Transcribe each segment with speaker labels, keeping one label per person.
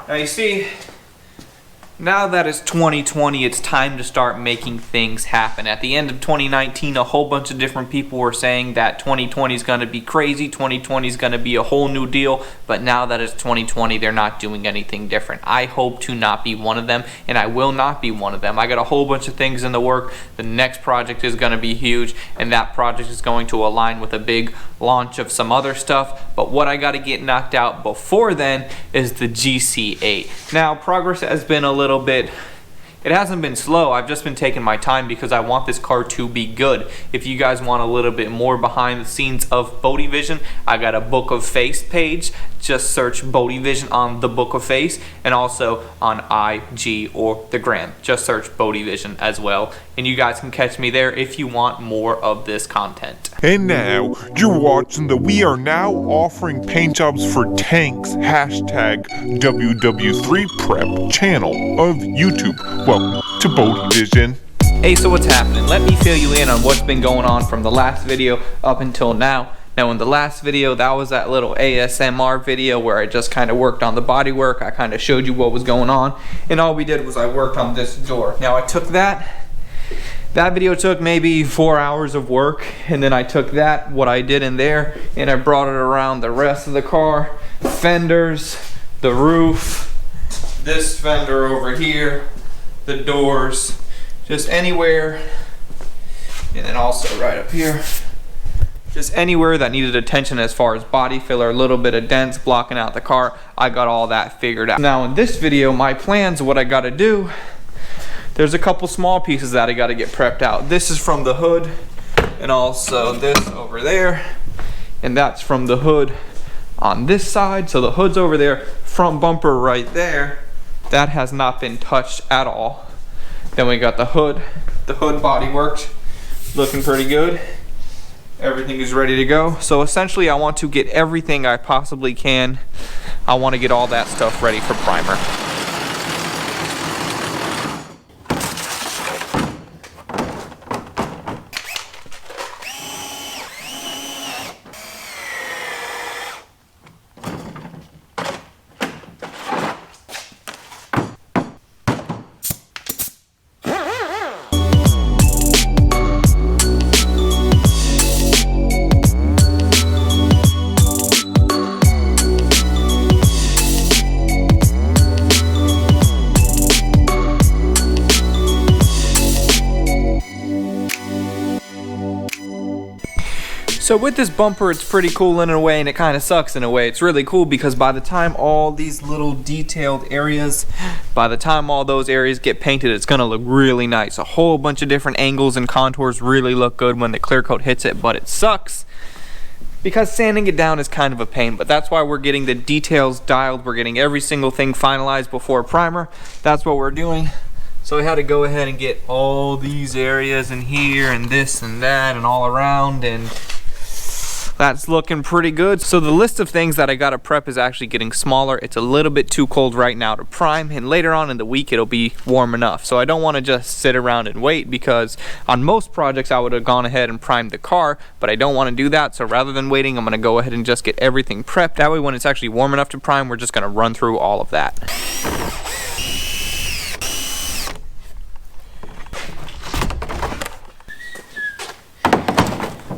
Speaker 1: Now you see, now that it's 2020, it's time to start making things happen. At the end of 2019, a whole bunch of different people were saying that 2020 is going to be crazy, 2020 is going to be a whole new deal, but now that it's 2020, they're not doing anything different. I hope to not be one of them, and I will not be one of them. I got a whole bunch of things in the work. The next project is going to be huge, and that project is going to align with a big launch of some other stuff, but what I got to get knocked out before then is the GC8. Now, progress has been a little bit, it hasn't been slow. I've just been taking my time because I want this car to be good. If you guys want a little bit more behind the scenes of Bodie Vision, I got a Book of Face page. Just search Bodie Vision on the Book of Face, and also on IG or the Gram. Just search Bodie Vision as well, and you guys can catch me there if you want more of this content.
Speaker 2: And now, you're watching the We Are Now Offering Paint Jobs for Tanks hashtag WW3 Prep channel of YouTube. Welcome to Bodie Vision.
Speaker 1: Hey, so what's happening? Let me fill you in on what's been going on from the last video up until now. Now in the last video, that was that little ASMR video where I just kind of worked on the body work. I kind of showed you what was going on, and all we did was I worked on this door. Now I took that video took maybe 4 hours of work, and then I took that, what I did in there, and I brought it around the rest of the car, fenders, the roof, this fender over here, the doors, just anywhere, and then also right up here. Just anywhere that needed attention as far as body filler, a little bit of dents blocking out the car, I got all that figured out. Now in this video, my plans, what I gotta do, there's a couple small pieces that I gotta get prepped out. This is from the hood, and also this over there, and that's from the hood on this side. So the hood's over there, front bumper right there, that has not been touched at all. Then we got the hood body worked, looking pretty good. Everything is ready to go. So essentially I want to get everything I possibly can. I want to get all that stuff ready for primer. So with this bumper, it's pretty cool in a way, and it kind of sucks in a way. It's really cool because by the time all these little detailed areas, by the time all those areas get painted, it's gonna look really nice. A whole bunch of different angles and contours really look good when the clear coat hits it, but it sucks because sanding it down is kind of a pain. But that's why we're getting the details dialed. We're getting every single thing finalized before primer. That's what we're doing. So we had to go ahead and get all these areas in here and this and that and all around, and that's looking pretty good. So the list of things that I gotta prep is actually getting smaller. It's a little bit too cold right now to prime, and later on in the week it'll be warm enough. So I don't want to just sit around and wait, because on most projects I would have gone ahead and primed the car, but I don't want to do that. So rather than waiting, I'm gonna go ahead and just get everything prepped. That way when it's actually warm enough to prime, we're just gonna run through all of that.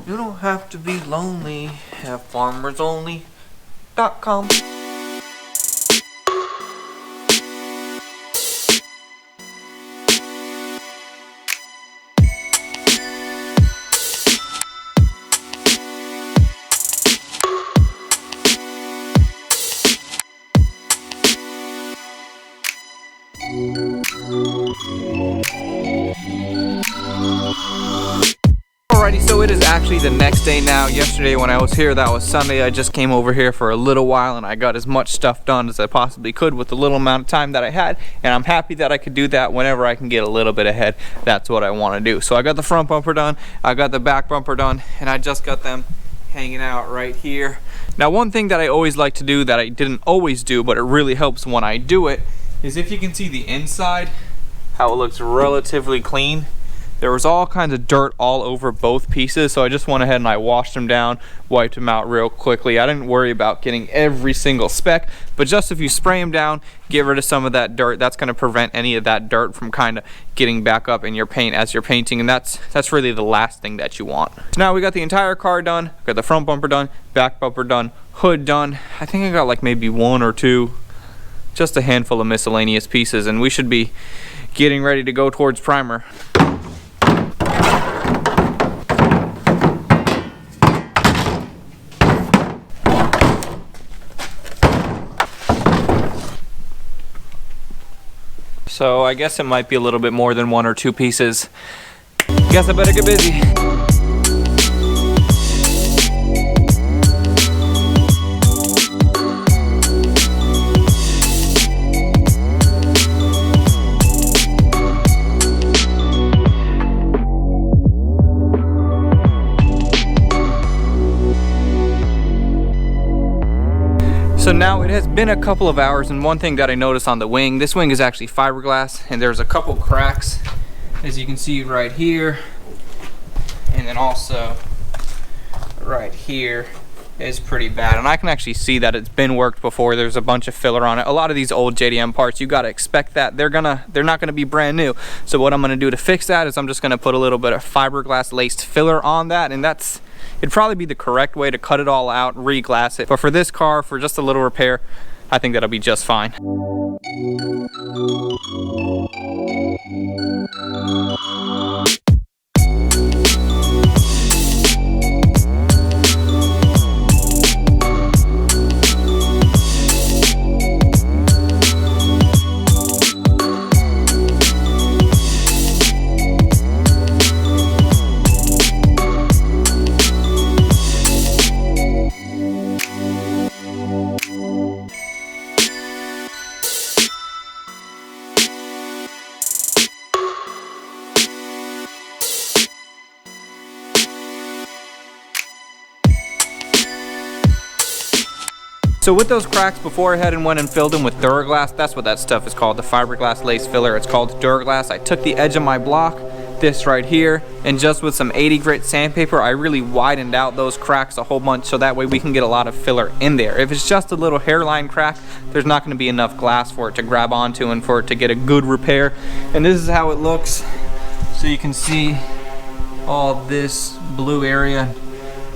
Speaker 1: You don't have to be lonely, have farmersonly.com. Alrighty, so it is actually the next day now. Yesterday when I was here, that was Sunday. I just came over here for a little while and I got as much stuff done as I possibly could with the little amount of time that I had, and I'm happy that I could do that whenever I can get a little bit ahead. That's what I want to do. So I got the front bumper done, I got the back bumper done, and I just got them hanging out right here. Now one thing that I always like to do that I didn't always do, but it really helps when I do it, is if you can see the inside, how it looks relatively clean. there was all kinds of dirt all over both pieces, so I just went ahead and I washed them down, wiped them out real quickly. I didn't worry about getting every single speck, but just if you spray them down, get rid of some of that dirt, that's going to prevent any of that dirt from kind of getting back up in your paint as you're painting, and that's really the last thing that you want. So now we got the entire car done, got the front bumper done, back bumper done, hood done. I think I got like maybe one or two, just a handful of miscellaneous pieces, and we should be getting ready to go towards primer. So I guess it might be a little bit more than one or two pieces. Guess I better get busy. So now it has been a couple of hours, and one thing that I noticed on the wing, this wing is actually fiberglass, and there's a couple cracks, as you can see right here, and then also right here is pretty bad, and I can actually see that it's been worked before. There's a bunch of filler on it. A lot of these old JDM parts, you got to expect that they're not going to be brand new. So what I'm going to do to fix that is I'm just going to put a little bit of fiberglass laced filler on that, and it'd probably be the correct way to cut it all out, re-glass it. But for this car, for just a little repair, I think that'll be just fine. So with those cracks, before I had and went and filled them with Duraglass, that's what that stuff is called, the fiberglass lace filler. It's called Duraglass. I took the edge of my block, this right here, and just with some 80 grit sandpaper, I really widened out those cracks a whole bunch, so that way we can get a lot of filler in there. If it's just a little hairline crack, there's not going to be enough glass for it to grab onto and for it to get a good repair. And this is how it looks. So you can see all this blue area.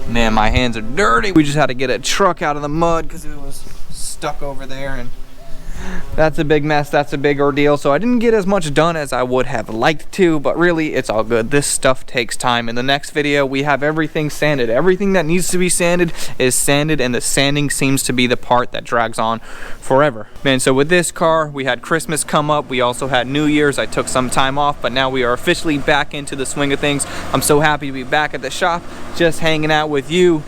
Speaker 1: Man, my hands are dirty. We just had to get a truck out of the mud because it was stuck over there, and that's a big mess. That's a big ordeal. So I didn't get as much done as I would have liked to, but really it's all good. This stuff takes time. In the next video, we have everything sanded. Everything that needs to be sanded is sanded, and the sanding seems to be the part that drags on forever. Man, so with this car, we had Christmas come up. We also had New Year's. I took some time off, but now we are officially back into the swing of things. I'm so happy to be back at the shop, just hanging out with you.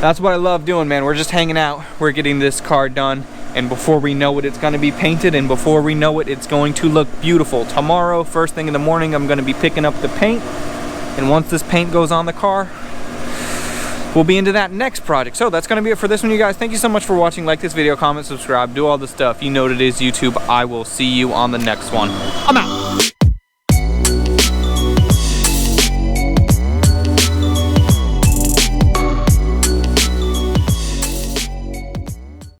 Speaker 1: That's what I love doing, man. We're just hanging out. We're getting this car done. And before we know it, it's going to be painted, and before we know it, it's going to look beautiful. Tomorrow, first thing in the morning, I'm going to be picking up the paint, and once this paint goes on the car, we'll be into that next project. So that's going to be it for this one, you guys. Thank you so much for watching. Like this video, comment, subscribe, do all the stuff. You know what it is, YouTube. I will see you on the next one. I'm out.